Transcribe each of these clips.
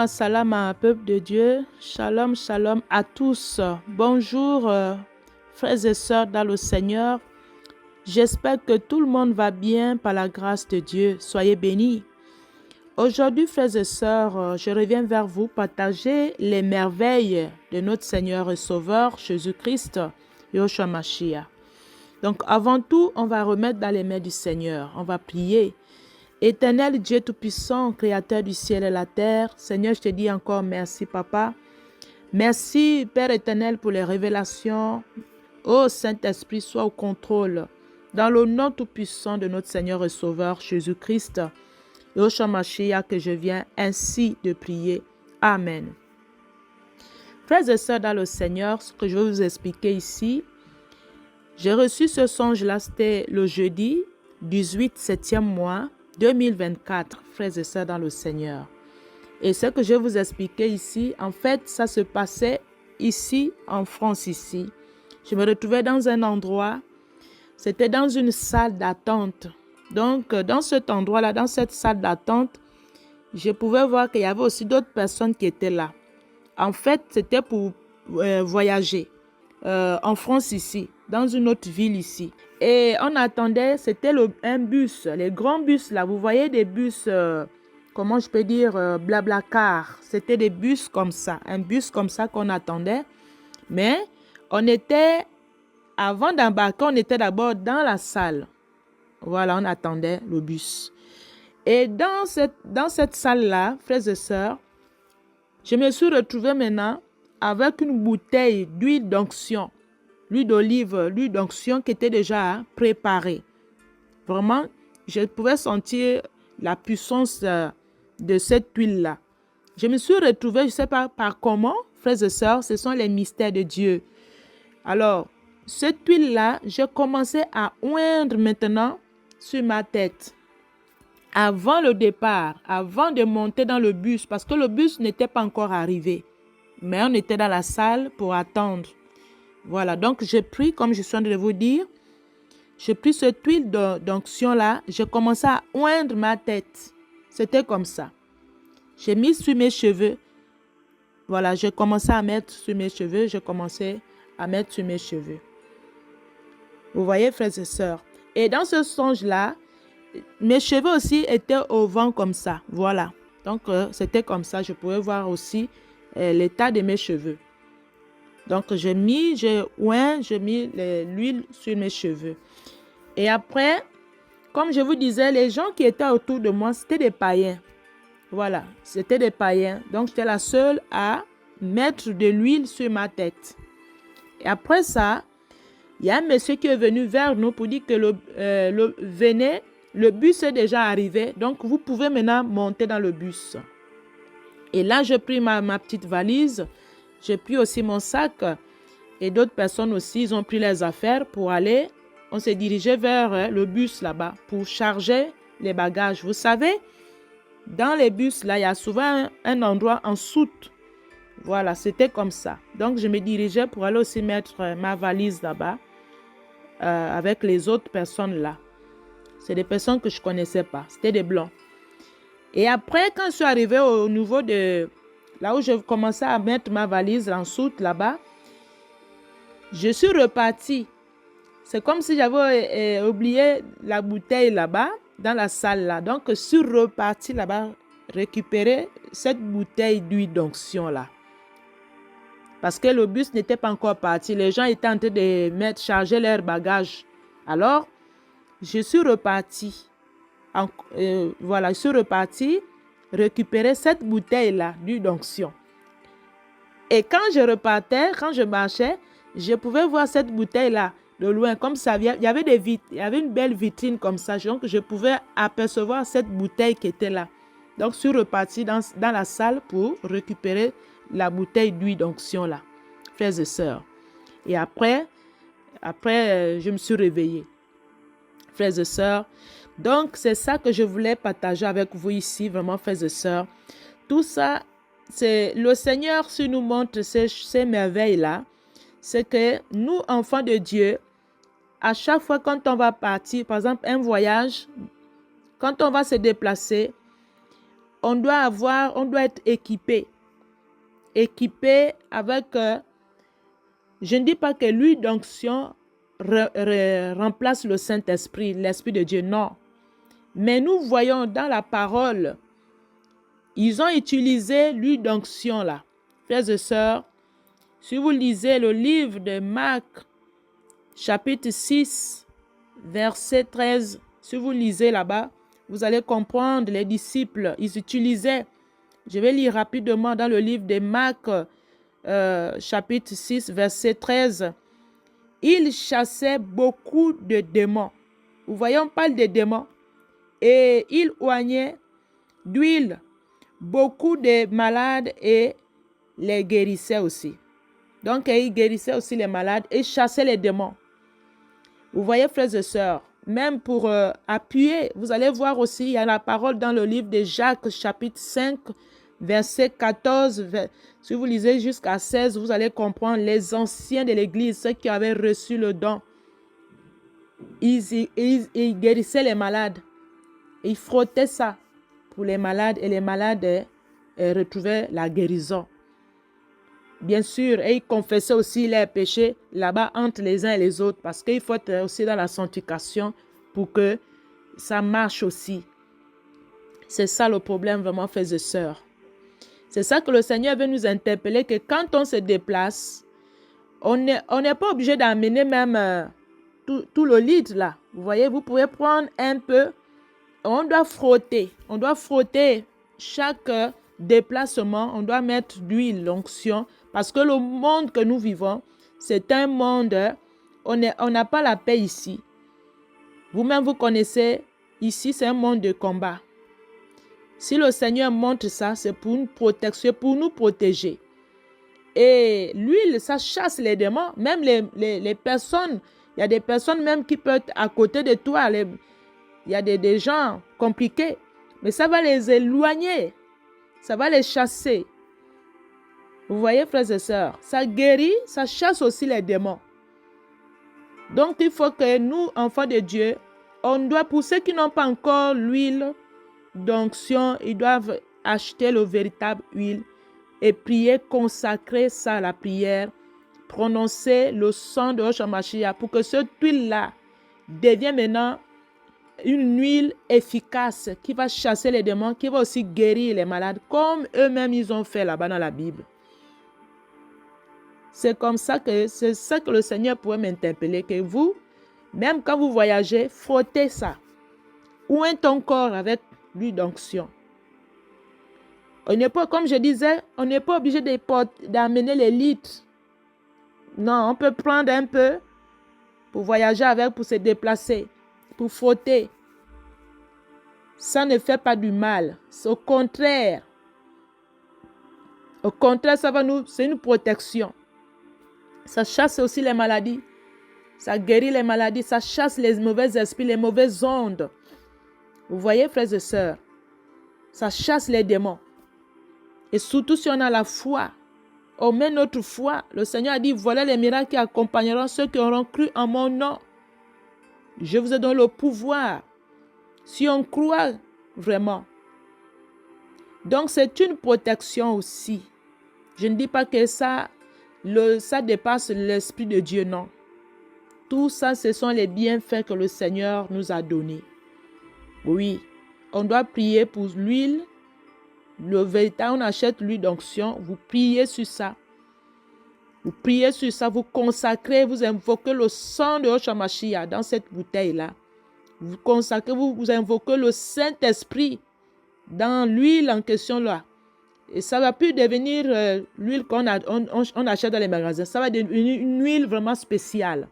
Salama, peuple de Dieu. Shalom, shalom à tous. Bonjour, frères et sœurs dans le Seigneur. J'espère que tout le monde va bien par la grâce de Dieu. Soyez bénis. Aujourd'hui, frères et sœurs, je reviens vers vous partager les merveilles de notre Seigneur et Sauveur Jésus-Christ, Yeshua Mashiach. Donc, avant tout, on va remettre dans les mains du Seigneur. On va prier. Éternel Dieu Tout-Puissant, Créateur du ciel et la terre, Seigneur, je te dis encore merci, Papa. Merci, Père éternel, pour les révélations. Ô Saint-Esprit, sois au contrôle. Dans le nom tout-puissant de notre Seigneur et Sauveur, Jésus-Christ, Yeshua Mashiach, que je viens ainsi de prier. Amen. Frères et sœurs dans le Seigneur, ce que je vais vous expliquer ici, j'ai reçu ce songe-là, c'était le jeudi 18, 7e mois, 2024, frères et sœurs dans le Seigneur. Et ce que je vais vous expliquer ici, en fait, ça se passait ici, en France, ici. Je me retrouvais dans un endroit, c'était dans une salle d'attente. Donc, dans cet endroit-là, dans cette salle d'attente, je pouvais voir qu'il y avait aussi d'autres personnes qui étaient là. En fait, c'était pour voyager en France, ici, dans une autre ville ici. Et on attendait, c'était un bus, les grands bus là, vous voyez des bus, comment je peux dire, Blablacar. C'était des bus comme ça, un bus comme ça qu'on attendait. Mais on était, avant d'embarquer, on était d'abord dans la salle. Voilà, on attendait le bus. Et dans cette salle-là, frères et sœurs, je me suis retrouvée maintenant avec une bouteille d'huile d'onction. L'huile d'olive, l'huile d'onction qui était déjà préparée. Vraiment, je pouvais sentir la puissance de cette huile-là. Je me suis retrouvée, je ne sais pas par comment, frères et sœurs, ce sont les mystères de Dieu. Alors, cette huile-là, j'ai commencé à oindre maintenant sur ma tête. Avant le départ, avant de monter dans le bus, parce que le bus n'était pas encore arrivé. Mais on était dans la salle pour attendre. Voilà, donc j'ai pris, comme je suis en train de vous dire, j'ai pris cette huile d'onction-là, j'ai commencé à oindre ma tête. C'était comme ça. J'ai mis sur mes cheveux. Voilà, j'ai commencé à mettre sur mes cheveux, Vous voyez, frères et sœurs. Et dans ce songe-là, mes cheveux aussi étaient au vent comme ça. Voilà. Donc, c'était comme ça. Je pouvais voir aussi l'état de mes cheveux. Donc, j'ai mis l'huile sur mes cheveux. Et après, comme je vous disais, les gens qui étaient autour de moi, c'était des païens. Voilà, c'était des païens. Donc, j'étais la seule à mettre de l'huile sur ma tête. Et après ça, il y a un monsieur qui est venu vers nous pour dire que le bus est déjà arrivé. Donc, vous pouvez maintenant monter dans le bus. Et là, j'ai pris ma petite valise. J'ai pris aussi mon sac et d'autres personnes aussi, ils ont pris leurs affaires pour aller. On s'est dirigé vers le bus là-bas pour charger les bagages. Vous savez, dans les bus là, il y a souvent un endroit en soute. Voilà, c'était comme ça. Donc, je me dirigeais pour aller aussi mettre ma valise là-bas avec les autres personnes là. C'est des personnes que je ne connaissais pas. C'était des blancs. Et après, quand je suis arrivée au niveau de... Là où je commençais à mettre ma valise en soute là-bas, je suis repartie. C'est comme si j'avais oublié la bouteille là-bas, dans la salle là. Donc, je suis repartie là-bas, récupérer cette bouteille d'huile d'onction là. Parce que le bus n'était pas encore parti. Les gens étaient en train de charger leurs bagages. Alors, je suis repartie. Voilà, je suis repartie récupérer cette bouteille-là d'huile d'onction. Et quand je repartais, quand je marchais, je pouvais voir cette bouteille-là de loin, comme ça. Il y avait une belle vitrine comme ça, donc je pouvais apercevoir cette bouteille qui était là. Donc, je suis repartie dans la salle pour récupérer la bouteille d'huile d'onction là, frères et sœurs. Et après, je me suis réveillée, frères et sœurs. Donc, c'est ça que je voulais partager avec vous ici, vraiment, frères et sœurs. Tout ça, c'est le Seigneur, si nous montre ces merveilles-là, c'est que nous, enfants de Dieu, à chaque fois quand on va partir, par exemple, un voyage, quand on va se déplacer, on doit être équipé. Équipé avec, je ne dis pas que l'huile d'onction remplace le Saint-Esprit, l'Esprit de Dieu, non. Mais nous voyons dans la parole, ils ont utilisé l'huile d'onction là. Frères et sœurs, si vous lisez le livre de Marc, chapitre 6, verset 13, si vous lisez là-bas, vous allez comprendre, les disciples, ils utilisaient, je vais lire rapidement dans le livre de Marc, chapitre 6, verset 13, ils chassaient beaucoup de démons. Vous voyez, on parle de démons. Et ils oignaient d'huile beaucoup de malades et les guérissaient aussi. Donc, ils guérissaient aussi les malades et chassaient les démons. Vous voyez, frères et sœurs, même pour appuyer, vous allez voir aussi, il y a la parole dans le livre de Jacques, chapitre 5, verset 14. Si vous lisez jusqu'à 16, vous allez comprendre les anciens de l'Église, ceux qui avaient reçu le don. Ils guérissaient les malades. Ils frottaient ça pour les malades et les malades retrouvaient la guérison. Bien sûr, et ils confessaient aussi leurs péchés là-bas entre les uns et les autres parce qu'il faut être aussi dans la sanctification pour que ça marche aussi. C'est ça le problème vraiment, frères et sœurs. C'est ça que le Seigneur veut nous interpeller, que quand on se déplace, on n'est pas obligé d'amener même tout le litre là. Vous voyez, vous pouvez prendre un peu. On doit frotter chaque déplacement. On doit mettre d'huile, l'onction, parce que le monde que nous vivons, c'est un monde, on n'a pas la paix ici. Vous-même, vous connaissez, ici, c'est un monde de combat. Si le Seigneur montre ça, c'est pour une protection, pour nous protéger. Et l'huile, ça chasse les démons. Même les personnes, il y a des personnes même qui peuvent être à côté de toi. Il y a des gens compliqués. Mais ça va les éloigner. Ça va les chasser. Vous voyez, frères et sœurs, ça guérit, ça chasse aussi les démons. Donc, il faut que nous, enfants de Dieu, on doit, pour ceux qui n'ont pas encore l'huile d'onction, ils doivent acheter le véritable huile et prier, consacrer ça à la prière, prononcer le sang de Yahshua Mashiach pour que cette huile-là devienne maintenant une huile efficace qui va chasser les démons, qui va aussi guérir les malades, comme eux-mêmes ils ont fait là-bas dans la Bible. C'est ça que le Seigneur pourrait m'interpeller, que vous, même quand vous voyagez, frottez ça. Oigne ton corps avec l'huile d'onction. On n'est pas, comme je disais, on n'est pas obligé d'amener les litres. Non, on peut prendre un peu pour voyager avec, pour se déplacer, pour frotter. Ça ne fait pas du mal. C'est au contraire. Au contraire, c'est une protection. Ça chasse aussi les maladies. Ça guérit les maladies. Ça chasse les mauvais esprits, les mauvaises ondes. Vous voyez, frères et sœurs, ça chasse les démons. Et surtout si on a la foi, on met notre foi. Le Seigneur a dit, voilà les miracles qui accompagneront ceux qui auront cru en mon nom. Je vous ai donné le pouvoir. Si on croit vraiment. Donc, c'est une protection aussi. Je ne dis pas que ça dépasse l'Esprit de Dieu, non. Tout ça, ce sont les bienfaits que le Seigneur nous a donnés. Oui, on doit prier pour l'huile. Le véritable, on achète l'huile d'onction. Vous priez sur ça. Vous priez sur ça, vous consacrez, vous invoquez le sang de Yahshua Mashiach dans cette bouteille-là. Vous consacrez, vous invoquez le Saint-Esprit dans l'huile en question là. Et ça ne va plus devenir l'huile qu'on achète dans les magasins. Ça va devenir une huile vraiment spéciale.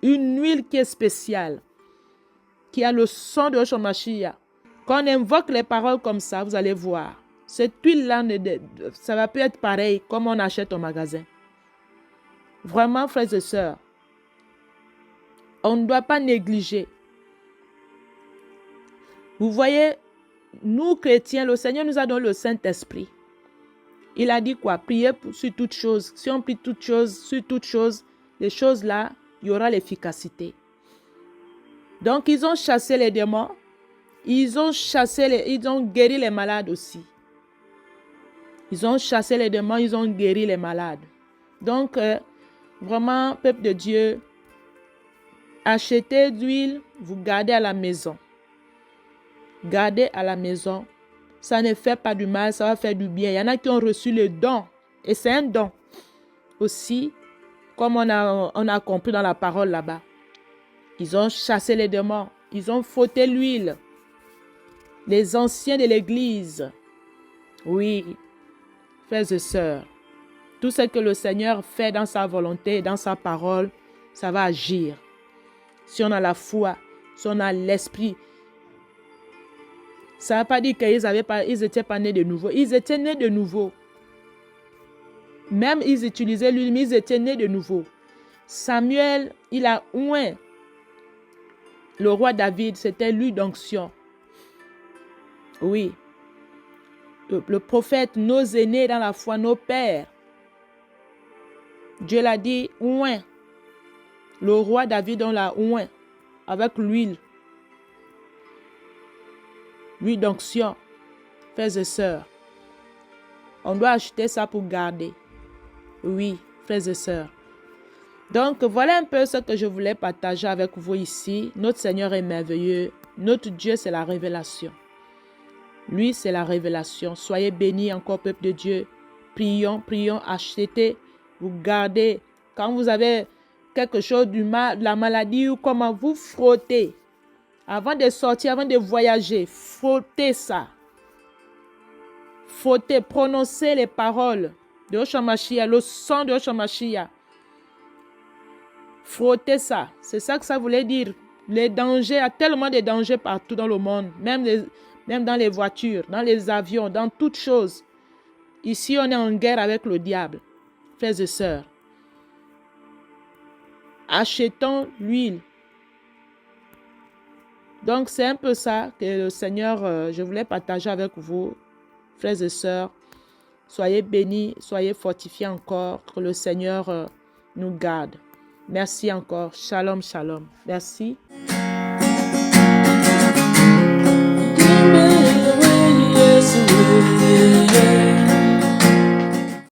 Une huile qui est spéciale. Qui a le sang de Yahshua Mashiach. Quand on invoque les paroles comme ça, vous allez voir. Cette huile-là, ça va plus être pareil comme on achète au magasin. Vraiment, frères et sœurs, on ne doit pas négliger. Vous voyez, nous chrétiens, le Seigneur nous a donné le Saint-Esprit. Il a dit quoi? Priez sur toutes choses. Si on prie toutes choses, sur toutes choses, les choses là, il y aura l'efficacité. Donc, ils ont chassé les démons. Ils ont guéri les malades aussi. Ils ont chassé les démons, ils ont guéri les malades. Donc, vraiment, peuple de Dieu, achetez d'huile, vous gardez à la maison. Gardez à la maison. Ça ne fait pas du mal, ça va faire du bien. Il y en a qui ont reçu le don. Et c'est un don. Aussi, comme on a compris dans la parole là-bas. Ils ont chassé les démons. Ils ont frotté l'huile. Les anciens de l'église. Oui, frères et sœurs. Tout ce que le Seigneur fait dans sa volonté, dans sa parole, ça va agir. Si on a la foi, si on a l'esprit. Ça ne veut pas dire qu'ils n'étaient pas nés de nouveau. Ils étaient nés de nouveau. Même ils utilisaient l'huile, mais ils étaient nés de nouveau. Samuel, il a oint le roi David, c'était l'huile d'onction. Oui. Le prophète, nos aînés dans la foi, nos pères. Dieu l'a dit, oint. Le roi David, on l'a oint avec l'huile. L'huile d'onction. Frères et sœurs. On doit acheter ça pour garder. Oui, frères et sœurs. Donc, voilà un peu ce que je voulais partager avec vous ici. Notre Seigneur est merveilleux. Notre Dieu, c'est la révélation. Lui, c'est la révélation. Soyez bénis encore, peuple de Dieu. Prions, prions, achetez, vous gardez. Quand vous avez quelque chose du mal, de la maladie ou comment vous frottez. Avant de sortir, avant de voyager, frottez ça. Frottez, prononcez les paroles de Yahshua Mashiach, le sang de Yahshua Mashiach. Frottez ça. C'est ça que ça voulait dire. Les dangers, il y a tellement de dangers partout dans le monde, même dans les voitures, dans les avions, dans toutes choses. Ici, on est en guerre avec le diable, frères et sœurs. Achetons l'huile. Donc, c'est un peu ça que le Seigneur, je voulais partager avec vous, frères et sœurs. Soyez bénis, soyez fortifiés encore, que le Seigneur nous garde. Merci encore. Shalom, shalom. Merci.